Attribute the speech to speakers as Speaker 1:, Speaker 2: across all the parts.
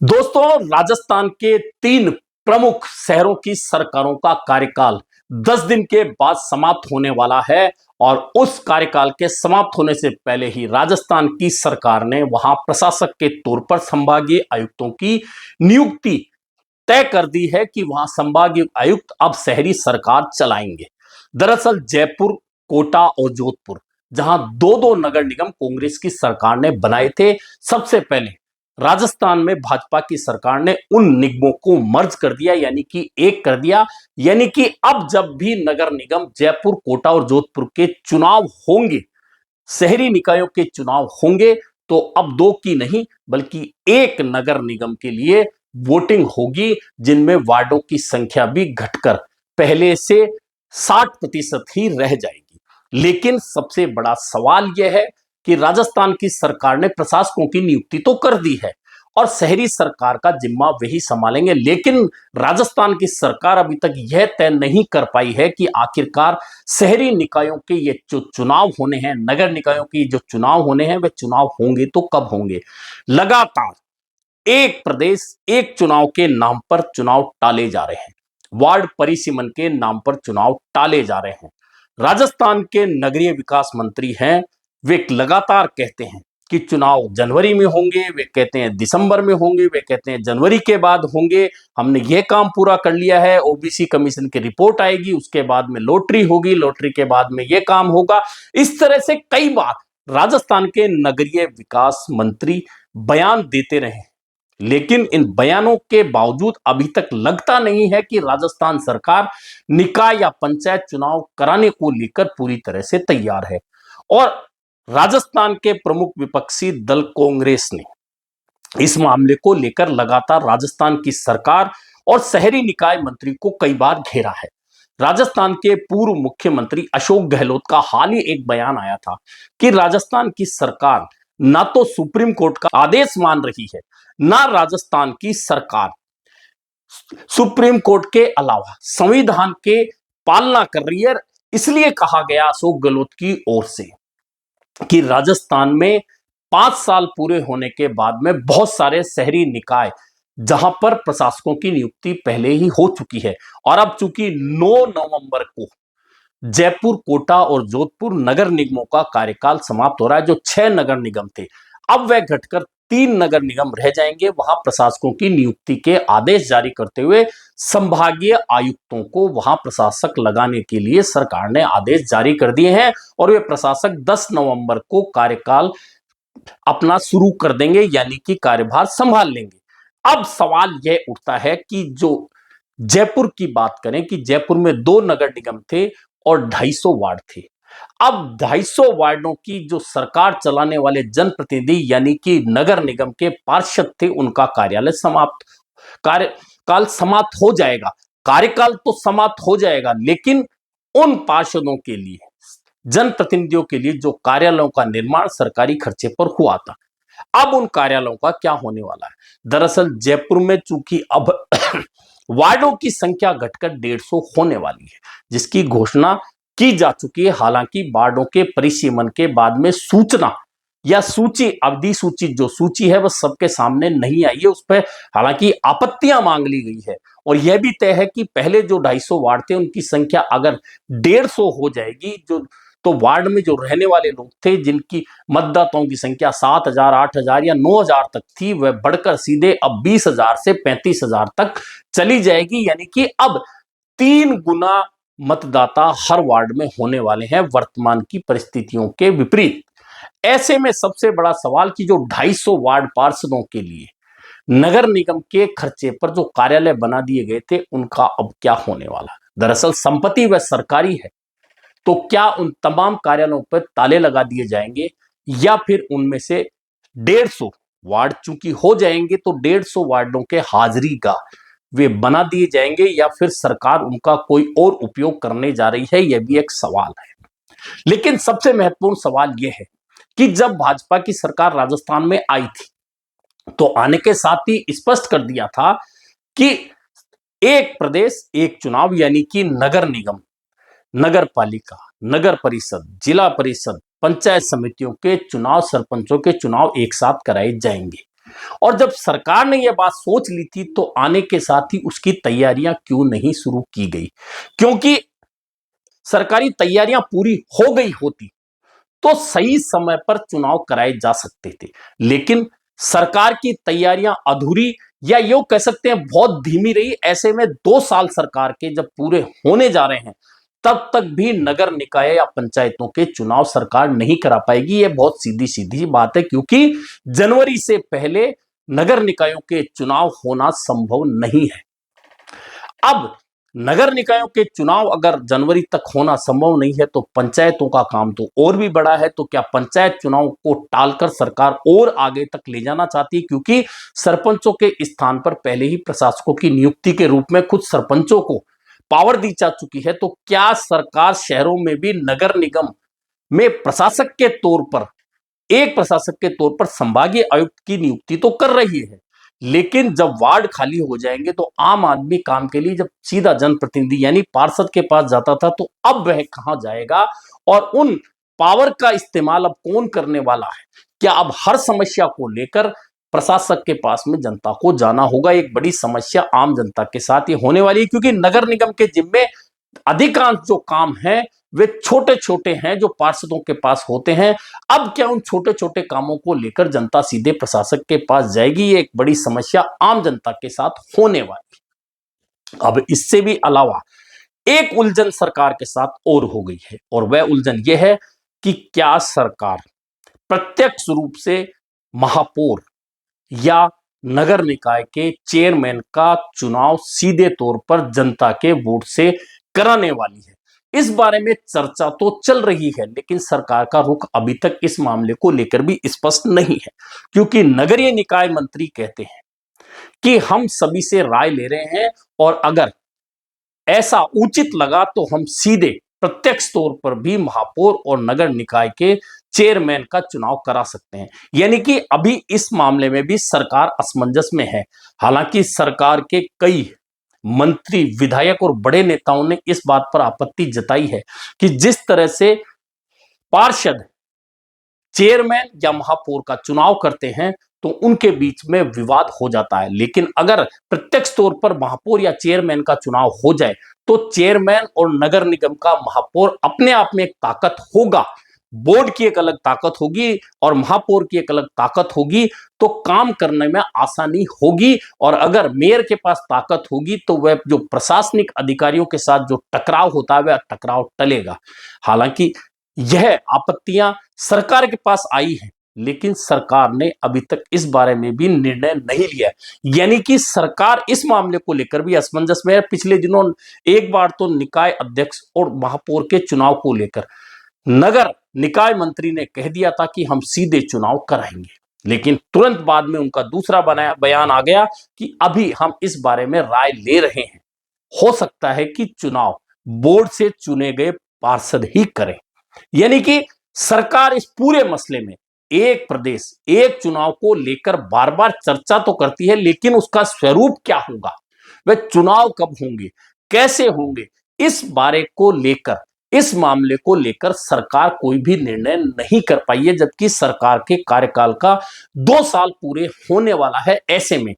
Speaker 1: दोस्तों, राजस्थान के 3 प्रमुख शहरों की सरकारों का कार्यकाल 10 दिन के बाद समाप्त होने वाला है और उस कार्यकाल के समाप्त होने से पहले ही राजस्थान की सरकार ने वहां प्रशासक के तौर पर संभागीय आयुक्तों की नियुक्ति तय कर दी है कि वहां संभागीय आयुक्त अब शहरी सरकार चलाएंगे। दरअसल जयपुर, कोटा और जोधपुर, जहां दो दो नगर निगम कांग्रेस की सरकार ने बनाए थे, सबसे पहले राजस्थान में भाजपा की सरकार ने उन निगमों को मर्ज कर दिया, यानी कि एक कर दिया। यानी कि अब जब भी नगर निगम जयपुर, कोटा और जोधपुर के चुनाव होंगे, शहरी निकायों के चुनाव होंगे, तो अब दो की नहीं बल्कि एक नगर निगम के लिए वोटिंग होगी, जिनमें वार्डों की संख्या भी घटकर पहले से 60% ही रह जाएगी। लेकिन सबसे बड़ा सवाल यह है कि राजस्थान की सरकार ने प्रशासकों की नियुक्ति तो कर दी है और शहरी सरकार का जिम्मा वही संभालेंगे, लेकिन राजस्थान की सरकार अभी तक यह तय नहीं कर पाई है कि आखिरकार शहरी निकायों के ये जो चुनाव होने हैं, नगर निकायों के जो चुनाव होने हैं, वे चुनाव होंगे तो कब होंगे। लगातार एक प्रदेश एक चुनाव के नाम पर चुनाव टाले जा रहे हैं, वार्ड परिसीमन के नाम पर चुनाव टाले जा रहे हैं। राजस्थान के नगरीय विकास मंत्री हैं, वे लगातार कहते हैं कि चुनाव जनवरी में होंगे, वे कहते हैं दिसंबर में होंगे, वे कहते हैं जनवरी के बाद होंगे, हमने ये काम पूरा कर लिया है, ओबीसी कमीशन की रिपोर्ट आएगी, उसके बाद में लॉटरी होगी, लॉटरी के बाद में ये काम होगा। इस तरह से कई बार राजस्थान के नगरीय विकास मंत्री बयान देते रहे, लेकिन इन बयानों के बावजूद अभी तक लगता नहीं है कि राजस्थान सरकार निकाय या पंचायत चुनाव कराने को लेकर पूरी तरह से तैयार है। और राजस्थान के प्रमुख विपक्षी दल कांग्रेस ने इस मामले को लेकर लगातार राजस्थान की सरकार और शहरी निकाय मंत्री को कई बार घेरा है। राजस्थान के पूर्व मुख्यमंत्री अशोक गहलोत का हाल ही एक बयान आया था कि राजस्थान की सरकार ना तो सुप्रीम कोर्ट का आदेश मान रही है, ना राजस्थान की सरकार सुप्रीम कोर्ट के अलावा संविधान के पालना कर रही है। इसलिए कहा गया अशोक गहलोत की ओर से कि राजस्थान में 5 साल पूरे होने के बाद में बहुत सारे शहरी निकाय जहां पर प्रशासकों की नियुक्ति पहले ही हो चुकी है, और अब चूंकि 9 नवंबर को जयपुर, कोटा और जोधपुर नगर निगमों का कार्यकाल समाप्त हो रहा है, जो 6 नगर निगम थे, अब वह घटकर 3 नगर निगम रह जाएंगे। वहां प्रशासकों की नियुक्ति के आदेश जारी करते हुए संभागीय आयुक्तों को वहां प्रशासक लगाने के लिए सरकार ने आदेश जारी कर दिए हैं और वे प्रशासक 10 नवंबर को कार्यकाल अपना शुरू कर देंगे, यानी कि कार्यभार संभाल लेंगे। अब सवाल यह उठता है कि जो जयपुर की बात करें कि जयपुर में 2 नगर निगम थे और 250 वार्ड थे। अब 250 वार्डों की जो सरकार चलाने वाले जनप्रतिनिधि यानी कि नगर निगम के पार्षद थे, उनका कार्यालय समाप्त कार्यकाल समाप्त हो जाएगा। कार्यकाल तो समाप्त हो जाएगा, लेकिन उन पार्षदों के लिए, जनप्रतिनिधियों के लिए जो कार्यालयों का निर्माण सरकारी खर्चे पर हुआ था, अब उन कार्यालयों का क्या होने वाला है। दरअसल जयपुर में चूंकि अब वार्डों की संख्या घटकर 150 होने वाली है, जिसकी घोषणा की जा चुकी है। हालांकि वार्डों के परिसीमन के बाद में सूचना या सूची, अवधि सूची, जो सूची है वह सबके सामने नहीं आई है, उस पर हालांकि आपत्तियां मांग ली गई है। और यह भी तय है कि पहले जो 250 वार्ड थे उनकी संख्या अगर 150 हो जाएगी, जो तो वार्ड में जो रहने वाले लोग थे, जिनकी मतदाताओं की संख्या 7,000, 8,000 या 9,000 तक थी, वह बढ़कर सीधे अब 20,000 से 35,000 तक चली जाएगी। यानी कि अब 3 गुना मतदाता हर वार्ड में होने वाले हैं, वर्तमान की परिस्थितियों के विपरीत। ऐसे में सबसे बड़ा सवाल कि जो 250 वार्ड पार्षदों के लिए नगर निगम के खर्चे पर जो कार्यालय बना दिए गए थे, उनका अब क्या होने वाला। दरअसल संपत्ति वह सरकारी है, तो क्या उन तमाम कार्यालयों पर ताले लगा दिए जाएंगे, या फिर उनमें से 150 वार्ड चूंकि हो जाएंगे तो 150 वार्डों के हाजिरी का वे बना दिए जाएंगे, या फिर सरकार उनका कोई और उपयोग करने जा रही है, यह भी एक सवाल है। लेकिन सबसे महत्वपूर्ण सवाल यह है कि जब भाजपा की सरकार राजस्थान में आई थी, तो आने के साथ ही स्पष्ट कर दिया था कि एक प्रदेश एक चुनाव, यानी कि नगर निगम, नगर पालिका, नगर परिषद, जिला परिषद, पंचायत समितियों के चुनाव, सरपंचों के चुनाव एक साथ कराए जाएंगे। और जब सरकार ने यह बात सोच ली थी तो आने के साथ ही उसकी तैयारियां क्यों नहीं शुरू की गई? क्योंकि सरकारी तैयारियां पूरी हो गई होती तो सही समय पर चुनाव कराए जा सकते थे, लेकिन सरकार की तैयारियां अधूरी या यूं कह सकते हैं बहुत धीमी रही। ऐसे में 2 साल सरकार के जब पूरे होने जा रहे हैं तब तक भी नगर निकाय या पंचायतों के चुनाव सरकार नहीं करा पाएगी। यह बहुत सीधी सीधी बात है, क्योंकि जनवरी से पहले नगर निकायों के चुनाव होना संभव नहीं है। अब नगर निकायों के चुनाव अगर जनवरी तक होना संभव नहीं है तो पंचायतों का काम तो और भी बड़ा है। तो क्या पंचायत चुनाव को टालकर सरकार और आगे तक ले जाना चाहती है? क्योंकि सरपंचों के स्थान पर पहले ही प्रशासकों की नियुक्ति के रूप में खुद सरपंचों को पावर दी जा चुकी है। तो क्या सरकार शहरों में भी नगर निगम में प्रशासक के तौर पर, एक प्रशासक के तौर पर संभागीय आयुक्त की नियुक्ति तो कर रही है, लेकिन जब वार्ड खाली हो जाएंगे तो आम आदमी काम के लिए जब सीधा जनप्रतिनिधि यानी पार्षद के पास जाता था तो अब वह कहां जाएगा और उन पावर का इस्तेमाल अब कौन करने वाला है? क्या अब हर समस्या को लेकर प्रशासक के पास में जनता को जाना होगा? एक बड़ी समस्या आम जनता के साथ ये होने वाली है, क्योंकि नगर निगम के जिम्मे अधिकांश जो काम है वे छोटे छोटे हैं जो पार्षदों के पास होते हैं। अब क्या उन छोटे छोटे कामों को लेकर जनता सीधे प्रशासक के पास जाएगी? ये एक बड़ी समस्या आम जनता के साथ होने वाली। अब इससे भी अलावा एक उलझन सरकार के साथ और हो गई है, और वह उलझन यह है कि क्या सरकार प्रत्यक्ष रूप से महापौर या नगर निकाय के चेयरमैन का चुनाव सीधे तौर पर जनता के वोट से कराने वाली है? इस बारे में चर्चा तो चल रही है, लेकिन सरकार का रुख अभी तक इस मामले को लेकर भी स्पष्ट नहीं है, क्योंकि नगरीय निकाय मंत्री कहते हैं कि हम सभी से राय ले रहे हैं और अगर ऐसा उचित लगा तो हम सीधे प्रत्यक्ष तौर पर भी महापौर और नगर निकाय के चेयरमैन का चुनाव करा सकते हैं। यानी कि अभी इस मामले में भी सरकार असमंजस में है। हालांकि सरकार के कई मंत्री, विधायक और बड़े नेताओं ने इस बात पर आपत्ति जताई है कि जिस तरह से पार्षद चेयरमैन या महापौर का चुनाव करते हैं तो उनके बीच में विवाद हो जाता है, लेकिन अगर प्रत्यक्ष तौर पर महापौर या चेयरमैन का चुनाव हो जाए तो चेयरमैन और नगर निगम का महापौर अपने आप में एक ताकत होगा। बोर्ड की एक अलग ताकत होगी और महापौर की एक अलग ताकत होगी, तो काम करने में आसानी होगी। और अगर मेयर के पास ताकत होगी तो वह जो प्रशासनिक अधिकारियों के साथ जो टकराव होता है वह टकराव टलेगा। हालांकि यह आपत्तियां सरकार के पास आई हैं, लेकिन सरकार ने अभी तक इस बारे में भी निर्णय नहीं लिया है। यानी कि सरकार इस मामले को लेकर भी असमंजस में है। पिछले दिनों एक बार तो निकाय अध्यक्ष और महापौर के चुनाव को लेकर नगर निकाय मंत्री ने कह दिया था कि हम सीधे चुनाव कराएंगे, लेकिन तुरंत बाद में उनका दूसरा बयान आ गया कि अभी हम इस बारे में राय ले रहे हैं। हो सकता है कि चुनाव बोर्ड से चुने गए पार्षद ही करें। यानी कि सरकार इस पूरे मसले में एक प्रदेश एक चुनाव को लेकर बार बार चर्चा तो करती है, लेकिन उसका स्वरूप क्या होगा, वह चुनाव कब होंगे, कैसे होंगे, इस बारे को लेकर, इस मामले को लेकर सरकार कोई भी निर्णय नहीं कर पाई है। जबकि सरकार के कार्यकाल का 2 साल पूरे होने वाला है। ऐसे में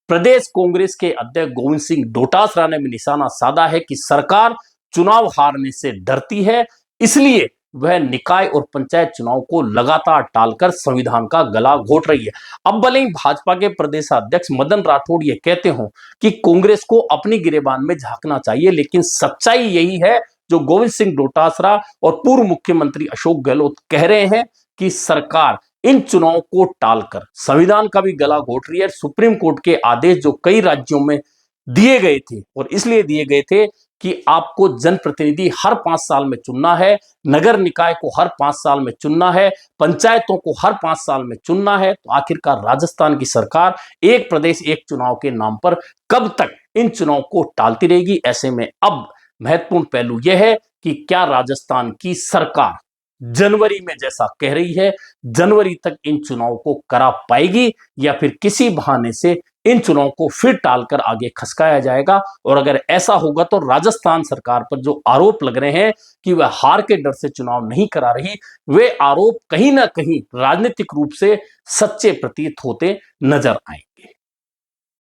Speaker 1: प्रदेश कांग्रेस के अध्यक्ष गोविंद सिंह डोटासरा ने भी निशाना साधा है कि सरकार चुनाव हारने से डरती है, इसलिए वह निकाय और पंचायत चुनाव को लगातार टालकर संविधान का गला घोट रही है। अब भले ही भाजपा के प्रदेश अध्यक्ष मदन राठौड़ ये कहते हो कि कांग्रेस को अपनी गिरेबान में झांकना चाहिए, लेकिन सच्चाई यही है जो गोविंद सिंह डोटासरा और पूर्व मुख्यमंत्री अशोक गहलोत कह रहे हैं कि सरकार इन चुनावों को टालकर संविधान का भी गला घोट रही है। सुप्रीम कोर्ट के आदेश जो कई राज्यों में दिए गए थे, और इसलिए दिए गए थे कि आपको जनप्रतिनिधि हर 5 साल में चुनना है, नगर निकाय को हर 5 साल में चुनना है, पंचायतों को हर 5 साल में चुनना है, तो आखिरकार राजस्थान की सरकार एक प्रदेश एक चुनाव के नाम पर कब तक इन चुनाव को टालती रहेगी? ऐसे में अब महत्वपूर्ण पहलू यह है कि क्या राजस्थान की सरकार जनवरी में जैसा कह रही है जनवरी तक इन चुनाव को करा पाएगी, या फिर किसी बहाने से इन चुनाव को फिर टालकर आगे खसकाया जाएगा। और अगर ऐसा होगा तो राजस्थान सरकार पर जो आरोप लग रहे हैं कि वह हार के डर से चुनाव नहीं करा रही, वे आरोप कहीं ना कहीं राजनीतिक रूप से सच्चे प्रतीत होते नजर आए।